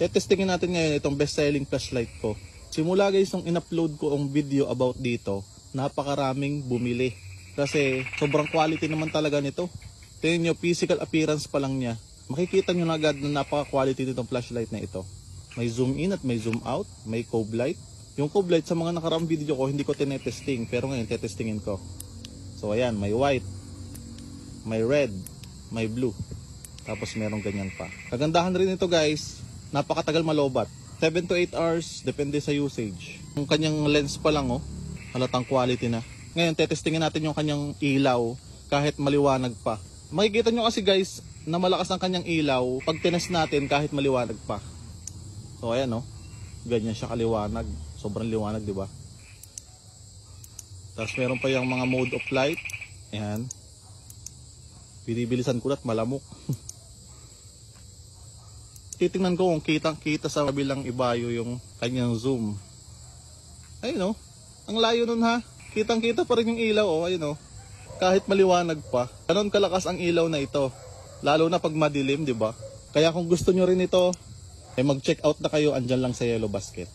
Tetestingin natin ngayon itong best-selling flashlight ko. Simula guys nung in-upload ko ang video about dito, napakaraming bumili. Kasi sobrang quality naman talaga nito. Tingnan nyo, physical appearance pa lang niya. Makikita nyo na agad na napaka-quality nitong flashlight na ito. May zoom in at may zoom out, may cove light. Yung cove light sa mga nakaraang video ko, hindi ko tinetesting. Pero ngayon, tetestingin ko. So ayan, may white, may red, may blue. Tapos merong ganyan pa. Kagandahan rin ito guys, napakatagal malobat. 7 to 8 hours, depende sa usage. Yung kanyang lens pa lang halatang quality na. Ngayon, tetestingin natin yung kanyang ilaw kahit maliwanag pa. Makikita nyo kasi guys, na malakas ang kanyang ilaw pag tinest natin kahit maliwanag pa. So ayan ganyan siya kaliwanag. Sobrang liwanag, di ba? Tapos meron pa yung mga mode of light. Ayan. Binibilisan ko at malamok. Titingnan ko kung kitang-kita sa kabilang ibayo yung kanyang zoom. Ayun ang layo nun ha. Kitang-kita pa rin yung ilaw ayun kahit maliwanag pa. Ganon kalakas ang ilaw na ito. Lalo na pag madilim, di ba? Kaya kung gusto nyo rin ito, mag-check out na kayo, andyan lang sa Yellow Basket.